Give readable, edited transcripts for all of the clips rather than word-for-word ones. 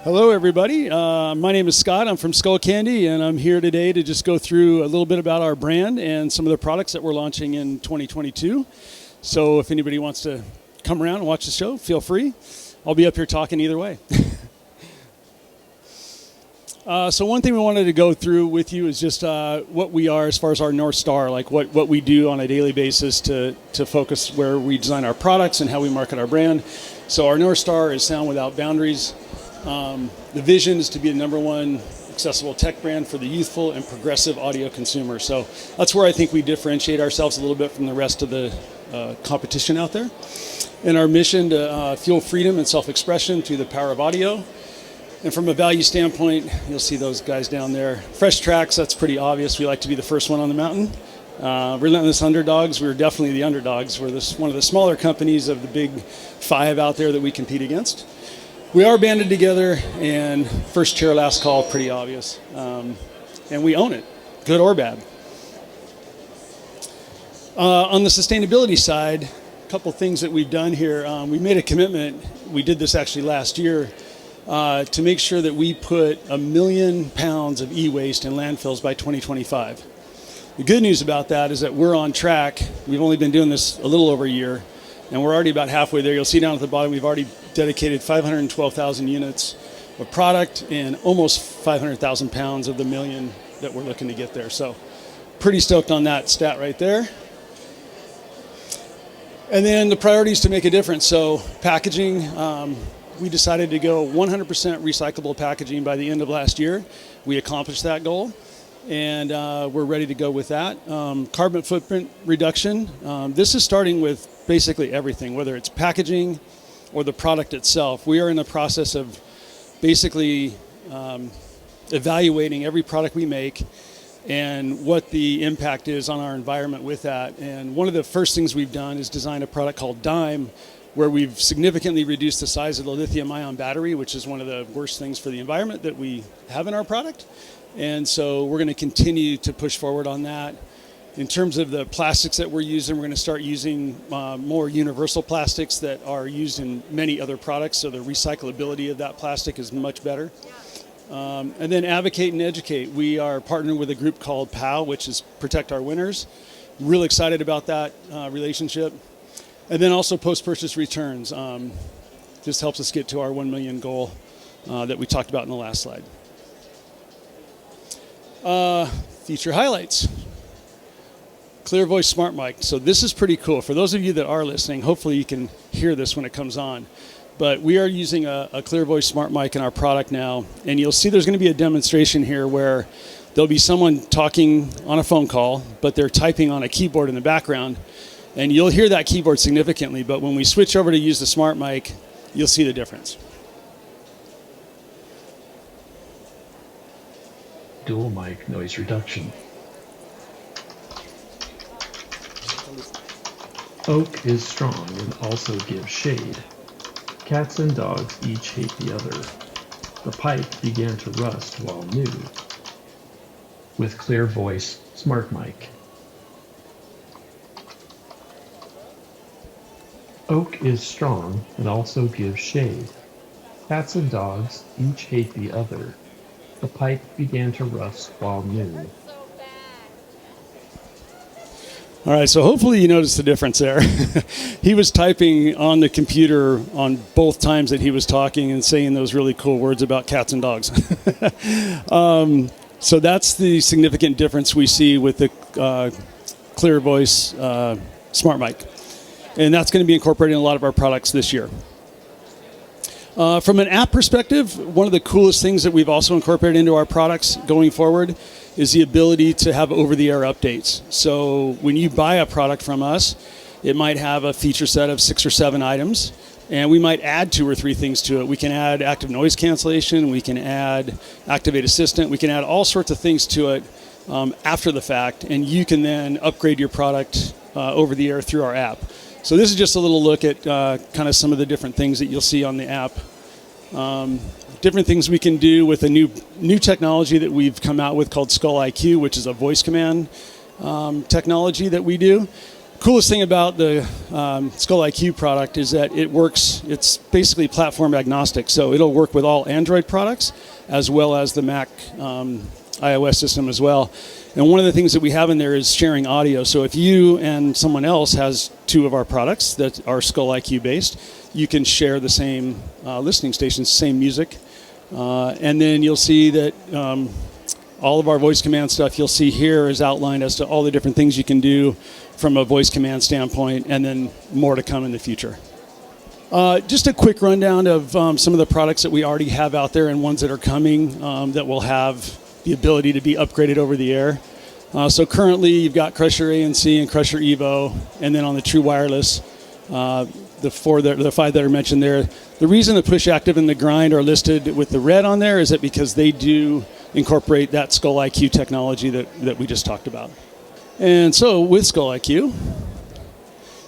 Hello, everybody. My name is Scott. I'm from Skullcandy, and I'm here today to just go through a little bit about our brand and some of the products that we're launching in 2022. So if anybody wants to come around and watch the show, feel free. I'll be up here talking either way. So one thing we wanted to go through with you is just what we are as far as our North Star, like what we do on a daily basis to focus where we design our products and how we market our brand. So our North Star is sound without boundaries. The vision is to be the #1 accessible tech brand for the youthful and progressive audio consumer. So that's where I think we differentiate ourselves a little bit from the rest of the competition out there. And our mission to fuel freedom and self-expression through the power of audio. And from a value standpoint, you'll see those guys down there. Fresh tracks, that's pretty obvious. We like to be the first one on the mountain. Relentless underdogs, we're definitely the underdogs. We're one of the smaller companies of the big 5 out there that we compete against. We are banded together, and first chair, last call, pretty obvious. And we own it, good or bad. On the sustainability side, a couple things that we've done here. We made a commitment, we did this actually last year, to make sure that we put 1 million pounds of e-waste in landfills by 2025. The good news about that is that we're on track. We've only been doing this a little over a year, and we're already about halfway there. You'll see down at the bottom, we've already dedicated 512,000 units of product and almost 500,000 pounds of the 1 million that we're looking to get there. So pretty stoked on that stat right there. And then the priorities to make a difference. So packaging, we decided to go 100% recyclable packaging by the end of last year. We accomplished that goal, and we're ready to go with that. Carbon footprint reduction. This is starting with basically everything, whether it's packaging or the product itself. We are in the process of basically evaluating every product we make and what the impact is on our environment with that. And one of the first things we've done is design a product called Dime, where we've significantly reduced the size of the lithium-ion battery, which is one of the worst things for the environment that we have in our product. And so we're going to continue to push forward on that. In terms of the plastics that we're using, we're going to start using more universal plastics that are used in many other products, so the recyclability of that plastic is much better. And then advocate and educate. We are partnering with a group called POW, which is Protect Our Winners. Really excited about that relationship. And then also post-purchase returns. Just helps us get to our 1 million goal that we talked about in the last slide. Feature highlights. Clear voice smart mic. So this is pretty cool. For those of you that are listening, hopefully you can hear this when it comes on. But we are using a clear voice smart mic in our product now. And you'll see there's going to be a demonstration here where there'll be someone talking on a phone call, but they're typing on a keyboard in the background. And you'll hear that keyboard significantly. But when we switch over to use the smart mic, you'll see the difference. Dual mic noise reduction. Oak is strong and also gives shade. Cats and dogs each hate the other. The pipe began to rust while new. With clear voice smart mic. Oak is strong and also gives shade. Cats and dogs each hate the other. The pipe began to rust while new. All right, so hopefully you noticed the difference there. He was typing on the computer on both times that he was talking and saying those really cool words about cats and dogs. So that's the significant difference we see with the clear voice smart mic. And that's going to be incorporated in a lot of our products this year. From an app perspective, one of the coolest things that we've also incorporated into our products going forward is the ability to have over-the-air updates. So when you buy a product from us, it might have a feature set of 6 or 7 items, and we might add 2 or 3 things to it. We can add active noise cancellation, we can add Activate Assistant, we can add all sorts of things to it after the fact, and you can then upgrade your product over the air through our app. So this is just a little look at kind of some of the different things that you'll see on the app. Different things we can do with a new technology that we've come out with called SkullIQ, which is a voice command technology that we do. coolest thing about the SkullIQ product is that it works, it's basically platform agnostic. So it'll work with all Android products as well as the Mac iOS system as well. And one of the things that we have in there is sharing audio. So if you and someone else has two of our products that are SkullIQ based, you can share the same listening stations, same music. And then you'll see that all of our voice command stuff you'll see here is outlined as to all the different things you can do from a voice command standpoint, and then more to come in the future. Just a quick rundown of some of the products that we already have out there and ones that are coming that will have the ability to be upgraded over the air. So currently you've got Crusher ANC and Crusher Evo, and then on the True Wireless, the five that are mentioned there. The reason the Push Active and the Grind are listed with the red on there is that because they do incorporate that SkullIQ technology that we just talked about. And so with SkullIQ,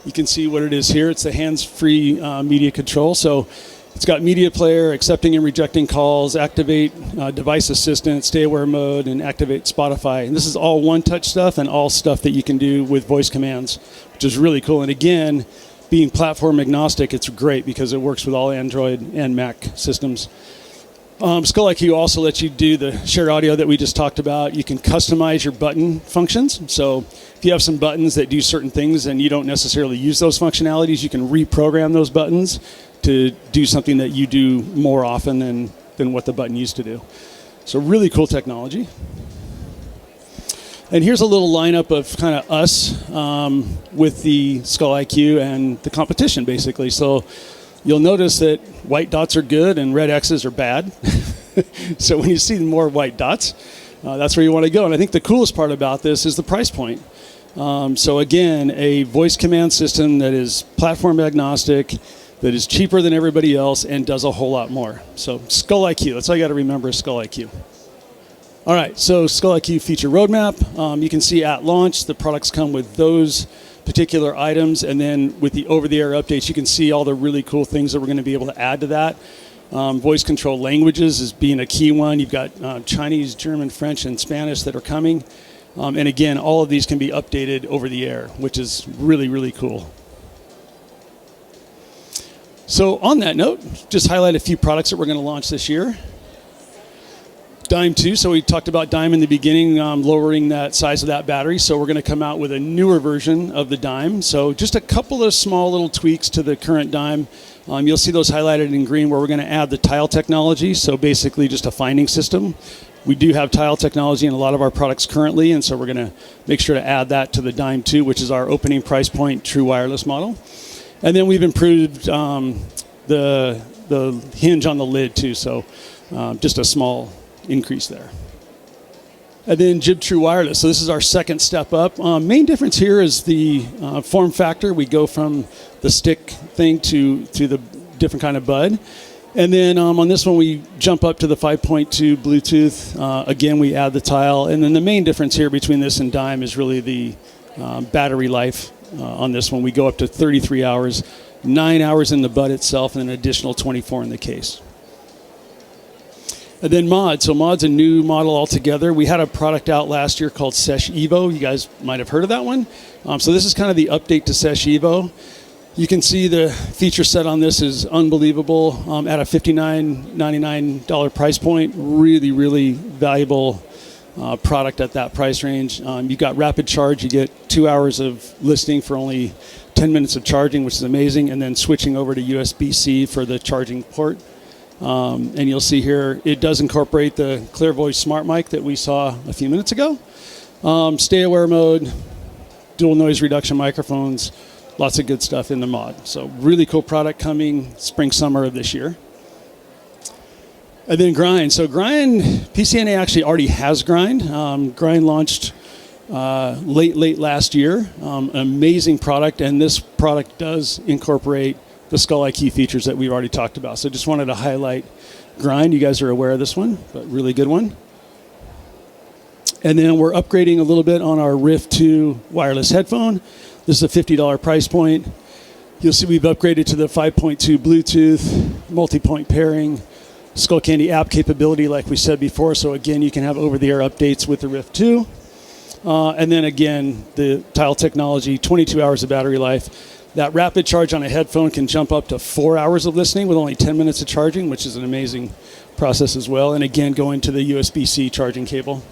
you can see what it is here. It's the hands-free media control. So it's got media player, accepting and rejecting calls, activate device assistant, stay aware mode, and activate Spotify. And this is all one-touch stuff and all stuff that you can do with voice commands, which is really cool. And again, being platform agnostic, it's great because it works with all Android and Mac systems. SkullIQ also lets you do the shared audio that we just talked about. You can customize your button functions. So if you have some buttons that do certain things and you don't necessarily use those functionalities, you can reprogram those buttons to do something that you do more often than what the button used to do. So really cool technology. And here's a little lineup of kind of us with the SkullIQ and the competition, basically. So you'll notice that white dots are good and red X's are bad. So when you see more white dots, that's where you want to go. And I think the coolest part about this is the price point. So again, a voice command system that is platform agnostic, that is cheaper than everybody else, and does a whole lot more. So SkullIQ, that's all you got to remember is SkullIQ. All right, so SkullIQ feature roadmap. You can see at launch, the products come with those particular items, and then with the over-the-air updates, you can see all the really cool things that we're going to be able to add to that. Voice control languages is being a key one. You've got Chinese, German, French, and Spanish that are coming. And again, all of these can be updated over the air, which is really, really cool. So on that note, just highlight a few products that we're going to launch this year. Dime 2, so we talked about Dime in the beginning, lowering that size of that battery. So we're going to come out with a newer version of the Dime. So just a couple of small little tweaks to the current Dime. You'll see those highlighted in green where we're going to add the tile technology. So basically just a finding system. We do have tile technology in a lot of our products currently, and so we're going to make sure to add that to the Dime 2, which is our opening price point true wireless model. And then we've improved the hinge on the lid too, so just a small increase there. And then Jib True Wireless. So this is our second step up. Main difference here is the form factor. We go from the stick thing to the different kind of bud. And then on this one, we jump up to the 5.2 Bluetooth. Again, we add the tile. And then the main difference here between this and Dime is really the battery life on this one. We go up to 33 hours, 9 hours in the bud itself, and an additional 24 in the case. And then Mod. So Mod's a new model altogether. We had a product out last year called Sesh Evo. You guys might have heard of that one. So this is kind of the update to Sesh Evo. You can see the feature set on this is unbelievable at a $59.99 price point. Really, really valuable product at that price range. You've got rapid charge. You get 2 hours of listening for only 10 minutes of charging, which is amazing, and then switching over to USB-C for the charging port. And you'll see here, it does incorporate the Clear Voice Smart Mic that we saw a few minutes ago. Stay aware mode, dual noise reduction microphones, lots of good stuff in the Mod. So really cool product coming spring, summer of this year. And then Grind. So Grind, PCNA actually already has Grind. Grind launched late last year. Amazing product, and this product does incorporate the SkullIQ features that we've already talked about. So just wanted to highlight Grind. You guys are aware of this one, but really good one. And then we're upgrading a little bit on our Rift 2 wireless headphone. This is a $50 price point. You'll see we've upgraded to the 5.2 Bluetooth, multi-point pairing, Skullcandy app capability like we said before. So again, you can have over-the-air updates with the Rift 2. And then again, the tile technology, 22 hours of battery life. That rapid charge on a headphone can jump up to 4 hours of listening with only 10 minutes of charging, which is an amazing process as well. And again, going to the USB-C charging cable.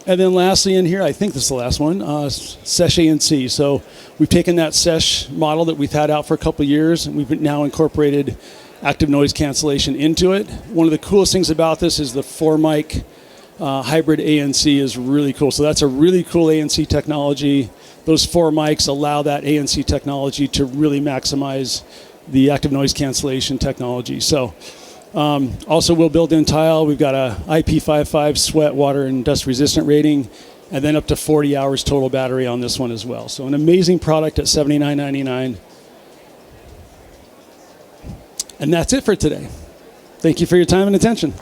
And then lastly in here, I think this is the last one, Sesh ANC. So we've taken that Sesh model that we've had out for a couple of years, and we've now incorporated active noise cancellation into it. One of the coolest things about this is the 4-mic hybrid ANC is really cool. So that's a really cool ANC technology. Those 4 mics allow that ANC technology to really maximize the active noise cancellation technology. So also we'll build in tile. We've got a IP55 sweat, water, and dust resistant rating, and then up to 40 hours total battery on this one as well. So an amazing product at $79.99. And that's it for today. Thank you for your time and attention.